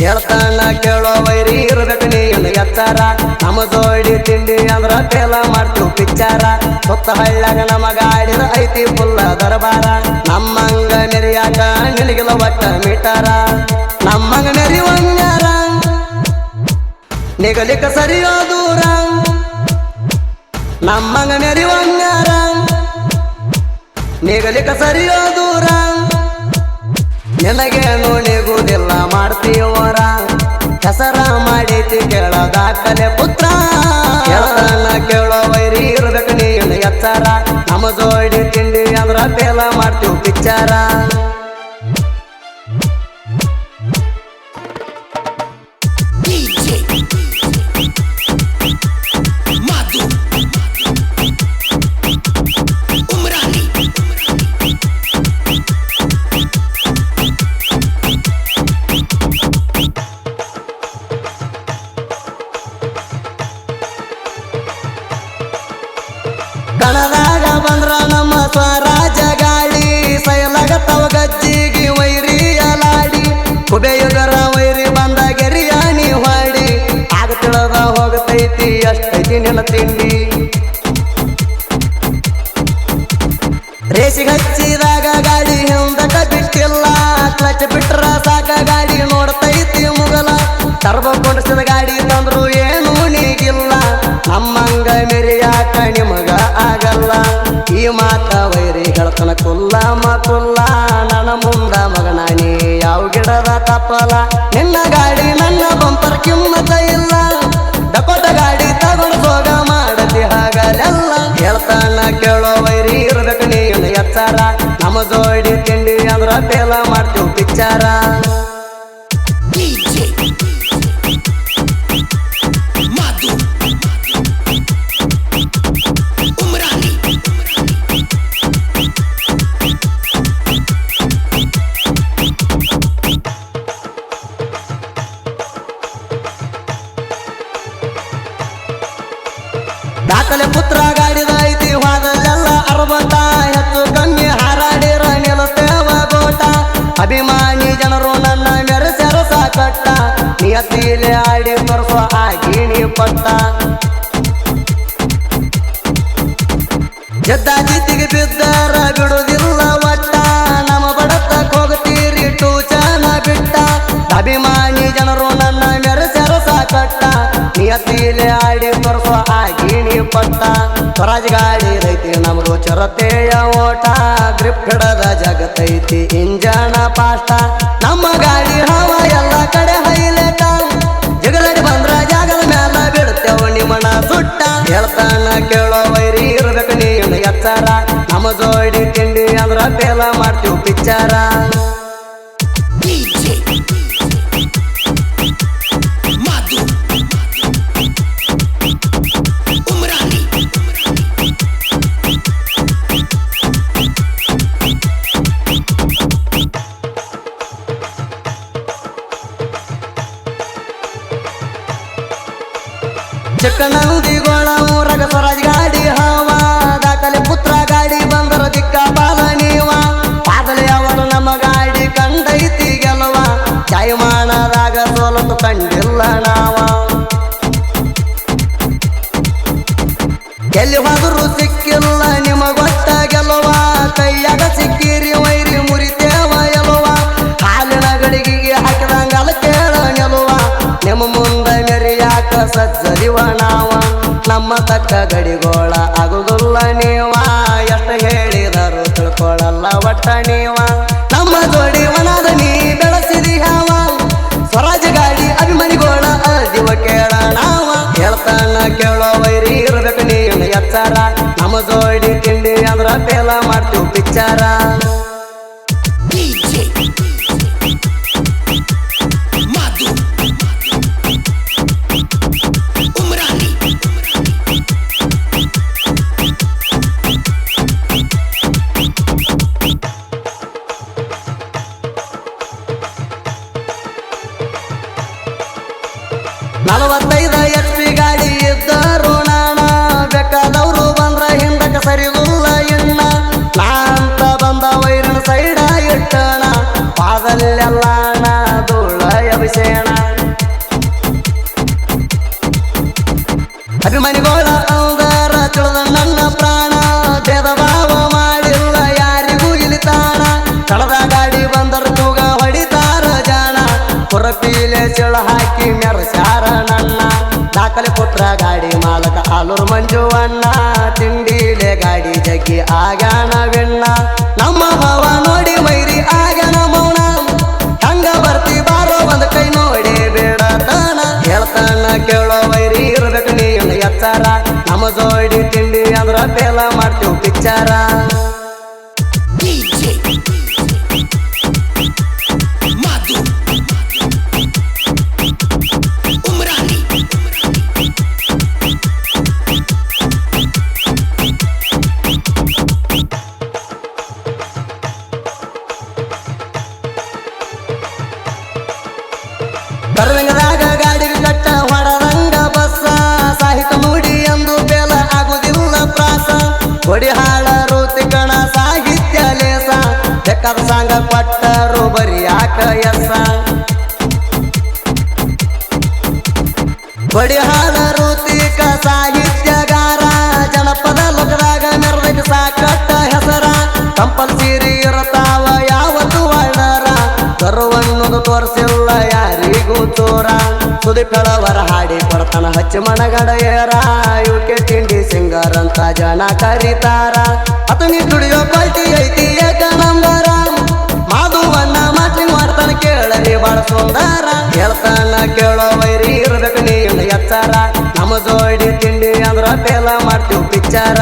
ಹೇಳ್ತಾನ ಕೇಳೋ ವೈರಿ ಇರ್ಬೇಕು ನೀನು ಎತ್ತಾರ ನಮ್ಮ ಜೋಡಿ ತಿಂಡಿ ಅಂದ್ರ ಟೇಲ ಮಾಡ್ತೀವಿ ಪಿಚ್ಚಾರ ಸುತ್ತ ಹಳ್ಳಾಗ ನಮಗ ಆಡಿದ ಐತಿ ಫುಲ್ಲ ದರಬಾರ ನಮ್ಮಂಗ ಮೆರಿಯಾಕ ನಿನಗಿಲ್ಲ ಒಟ್ಟ ಮೀಟಾರ ನಮ್ಮಂಗ ಮೆರಿವಂಗಾರ ನಿಗಲಿಕ ಸರಿಯೋ ದೂರ ನಮ್ಮಂಗ ಮೆರಿವಂಗಾರ ನಿಗಲಿಕ ಸರಿಯೋ ದೂರ ನಿನಗೇನು ನಿಗುದಿಲ್ಲ ಮಾಡ್ತೀವರ ಹೆಸರ ಮಾಡೈತಿ ಕೇಳ ದಾಖಲೆ ಪುತ್ರ ಹೇಳ್ತಾನ ಕೇಳೋ ವೈರಿ ಇರ್ಬೇಕು ನೀನು ಎತ್ತಾರ ನಮ್ಮ ಜೋಡಿ ತಿಂಡಿ ಅಂದ್ರ ಟೇಲ ಮಾಡ್ತೀವಿ ಪಿಚ್ಚಾರ ಕಣದಾಗ ಬಂದ್ರ ನಮ್ಮ ಸ್ವರಾಜ ಗಾಳಿ ಸೈಲಗತ್ತವ ಗಜ್ಜಿಗಿ ವೈರಿ ಅಲಾಡಿ ಕುಬೆಯುಗರ ವೈರಿ ಬಂದ ಗೆರಿಯಾಣಿ ಹಾಡಿ ಆಗ ತಿಳದ ಹೋಗತೈತಿ ಅಷ್ಟೈತಿ ನಿನ್ನ ತಿಂಡಿ ರೇಸಿಗೆ ಹಚ್ಚಿದಾಗ ಗಾಡಿ ಹಿಂದಕ ಬಿಟ್ಟಿಲ್ಲ ಕ್ಲಚ್ ಬಿಟ್ರ ಸಾಕ ಗಾಡಿ ನೋಡ್ತೈತಿ ಮುಗಲ ಟರ್ಬೋ ಕೊಂಡಿಸಿದ ಗಾಡಿ ತಂದ್ರು ಏನು ನೀಗಿಲ್ಲ ನಮ್ಮಂಗ ಮೆರಿಯಾಕ ನಿಮಗ ಆಗಲ್ಲ ಈ ಮಾತ ವೈರಿ ಹೇಳ್ತನ ಕುಲ್ಲ ಮಕುಲ್ಲ ನನ್ನ ಮುಂದ ಮಗನ ನೀ ಯಾವ ಗಿಡದ ತಪ್ಪಲ ನಿನ್ನ ಗಾಡಿ ನನ್ನ ಬಂಪರ್ ಕಿಮ್ಮತ ಇಲ್ಲ ಡಕೋಟ ಗಾಡಿ ತಗೊಂಡು ಹೋಗ ಮಾಡತಿ ಹಾಗಲೆಲ್ಲ ಹೇಳ್ತಾನ ಕೇಳೋ ವೈರಿ ಇರ್ಬೇಕು ನೀನು ಎತ್ತಾರ ನಮ್ಮ ಜೋಡಿ ತಿಂಡಿ ಅಂದ್ರ ಟೇಲ ಮಾಡ್ತೀವಿ ಪಿಚ್ಚಾರ ದಾಖಲೆ ಪುತ್ರ ಗಾಡಿದ ಐತಿ ವಾದಲ್ಲೆಲ್ಲ ಅರ್ಬಟ ಹೆಚ್ಚು ಕಮ್ಮಿ ಹಾರಾಡಿರ ನಿಲ್ಲತೇವ ಗೋಟ ಅಭಿಮಾನಿ ಜನರು ನನ್ನ ಮೆರೆಸೆರ ಸಾಕಟ್ಟ ನಿಯತಿಲೆ ಆಡಿ ತೋರ್ಸೋ ಆಗಿಣಿ ಪಟ್ಟ ಎದ್ದ ಜಿದ್ದಿಗೆ ಬಿದ್ದರ ಬಿಡುದಿಲ್ಲ ಒಟ್ಟ ನಮ್ಮ ಬಡತಕ್ಕೆ ಹೋಗ್ತೀರಿ ಟೂಚನ ಬಿಟ್ಟ ಅಭಿಮಾನಿ ಜನರು ನನ್ನ ಮೆರೆಸೆರ ಸಾಕಟ್ಟ ನಿಯತಿಲೆ ಆಡಿ ತೋರ್ಸೋ ಆಗಿಣಿ ಪಟ್ಟ ಸ್ವರಾಜ್ ಗಾಡಿ ರೈತಿ ನಮಗೂ ಚರತೆಯ ಓಟ ಗ್ರಿಪ್ ಹಿಡದ ಜಗತೈತಿ ಇಂಜನ ಪಾಷ್ಟ ನಮ್ಮ ಗಾಡಿ ಹವ ಎಲ್ಲ ಕಡೆ ಹೈಲೇಟ ಜಗದಡಿ ಬಂದ್ರ ಜಾಗದ ಮ್ಯಾಲ ಬಿಡ್ತೇವ ನಿಮ್ಮನ ಸುಟ್ಟ ಹೇಳ್ತಾನ ಕೇಳೋ ವೈರಿ ಇರ್ಬೇಕು ನೀನು ಎತ್ತಾರ ನಮ್ಮ ಜೋಡಿ ತಿಂಡಿ ಅಂದ್ರ ಟೇಲ ಮಾಡ್ತೀವಿ ಪಿಚ್ಚಾರ ಚಿಕ್ಕನಂದಿಗೋಳ ಊರಗ ಸ್ವರಾಜ್ ಗಾಡಿ ಹವ ದಾಖಲೆ ಪುತ್ರ ಗಾಡಿ ಬಂದರ ದಿಕ್ಕ ಬಾಲ ನೀವ ಪಾದಲೆ ಅವರು ನಮ್ಮ ಗಾಡಿ ಕಂಡೈತಿ ಗೆಲುವ ಜಾಯಮಾನದಾಗ ಸೋಲತು ಕಂಡಿಲ್ಲ ನಾವ ಎಲ್ಲಿ ಹೋದ್ರು ಸಿಕ್ಕಿಲ್ಲ ನಿಮಗೊಟ್ಟ ಗೆಲುವ ಕೈಯಾಗ ಸಿಕ್ಕಿರಿ ವೈರಿ ಮುರಿತೇವ ಎಲುವ ಹಾಲಿನ ಗಡಿಗೆಗೆ ಹಾಕಿದಂಗಲ್ಲ ಕೇಳ ನೆಲುವ ನಿಮ್ಮ ಮುಂದ ಮೆರಿಯಾಕ ಸಜ್ಜರಿವ ನಾವ ನಮ್ಮ ತಕ್ಕ ಗಡಿಗೋಳ ಆಗುದಿಲ್ಲ ನೀವ ಎಷ್ಟು ಹೇಳಿದರು ತಿಳ್ಕೊಳ್ಳಲ್ಲ ಒಟ್ಟ ನೀವ ನಮ್ಮ ಜೋಡಿ ವನದ ನೀ ಬೆಳೆಸಿದಿ ಹಾವ ಸ್ವರಾಜ್ ಗಾಡಿ ಅಭಿಮಾನಿಗೋಳ ಅದಿವ ಕೇಳ ನಾವ ಹೇಳ್ತಾನ ಕೇಳೋ ವೈರಿ ಇರ್ಬೇಕು ನೀನು ಎತ್ತಾರ ನಮ್ಮ ಜೋಡಿ ತಿಂಡಿ ಅಂದ್ರ ಟೇಲ ಮಾಡ್ತೀವಿ ಪಿಚ್ಚಾರ ನಲವತ್ತೈದ HP ಗಾಡಿ ಇದ್ದರು ನಾನ ಬೇಕಾದವರು ಬಂದ್ರ ಹಿಂದಕ್ಕೆ ಸರಿಗುಲ್ಲ ಇನ್ನ ನಾಂತ ಬಂದ ವೈರನ ಸೈಡ ಇಟ್ಟಣ ಪಾದಲ್ಲೆಲ್ಲ ಧೂಳ ಎಬಿಸೇಣ ಅಭಿಮಾನಿಗಳ ಅವದಾರ ತಿಳಿದ ನನ್ನ ಪ್ರಾಣ ಭೇದ ಭಾವ ಮಾಡಿಲ್ಲ ಯಾರಿಗೂ ಇಲ್ಲಿ ತಾಣ ತಳದ ಗಾಡಿ ಬಂದರು ತೂಗ ಹೊಡಿತಾರ ಜಾಣ ಪುರಪೀಲೆ ಚೆಳ ಹಾಕಿ ಮೆರಸ್ಯಾರ ನನ್ನ ದಾಖಲೆ ಪುತ್ರ ಗಾಡಿ ಮಾಲಕ ಆಲೂರು ಮಂಜುವಣ್ಣ ತಿಂಡಿಲೆ ಗಾಡಿ ಜಗ್ಗಿ ಆಗ್ಯಾನ ವಿಣ್ಣ ನಮ್ಮ ಭಾವ ನೋಡಿ ಮೈರಿ ಆಗ್ಯಾನ ಮೌನ ಹಂಗ ಬರ್ತಿ ಬಾರೋ ಒಂದ್ ಕೈ ನೋಡಿ ಬೇಡತಾನ ಹೇಳ್ತಾನ ಕೇಳೋ ವೈರಿ ಇರ್ಬೇಕು ನೀನು ಎಚ್ಚಾರ ನಮ್ಮ ಜೋಡಿ ತಿಂಡಿ ಅಂದ್ರ ಬೇಲ ಮಾಡ್ತೀವಿ ಪಿಕ್ಚಾರ ಕರ್ವಂಗದಾಗ ಗಾಡಿ ಕಟ್ಟ ಹೊಡದಂಗ ಬಸ್ಸ ಸಾಹಿತ್ಯ ನುಡಿ ಎಂದು ಬೇಲ ಆಗುದಿಲ್ಲ ಪ್ರಾಸ ಕೊಡಿ ಹಾಳ ಋತಿಕಣ ಸಾಹಿತ್ಯ ಲೇಸ ಬೇಕಾದ ಸಾಂಗ ಕೊಟ್ಟರು ಬರಿಯಾಕ ಎಸ ಕೊಡಿ ಹಾಳ ಋತಿಕ ಸಾಹಿತ್ಯಗಾರ ಜನಪದ ಲೋಕದಾಗ ಮೆರವಣಿಗೆ ಸಾಕಟ್ಟ ಹೆಸರ ಕಂಪಲ್ಸರಿ ಇರತಾವ ಯಾವತ್ತು ವರ್ಣರ ಕರುವನ್ನೋದು ತೋರಿಸಿಲ್ಲ ಯಾರಿಗೂ ಚೋರ ಸುದಿಪೆಳವರ ಹಾಡಿ ಕೊಡ್ತಾನ ಹಚ್ಚಿ ಮಣಗಡ ಏರ ಇವಕ್ಕೆ ತಿಂಡಿ ಸಿಂಗರ್ ಅಂತ ಜನ ಕರೀತಾರ ಅತನಿ ದುಡಿಯೋ ಕ್ವಾಲಿಟಿ ಐತಿ ಏಕ ನಂಬರ ಮಾಧುವನ್ನ ಮಾಟ್ಲಿ ಮಾಡ್ತಾನ ಕೇಳರಿ ಬಾಳ ಸುಂದರ ಹೇಳ್ತಾನ ಕೇಳೋ ವೈರಿ ಇರ್ಬೇಕು ನೀನು ಎಚ್ಚಾರ ನಮ್ಮ ಜೋಡಿ ತಿಂಡಿ ಅಂದ್ರ ಬೇಲ ಮಾಡ್ತೀವಿ ಪಿಕ್ಚಾರ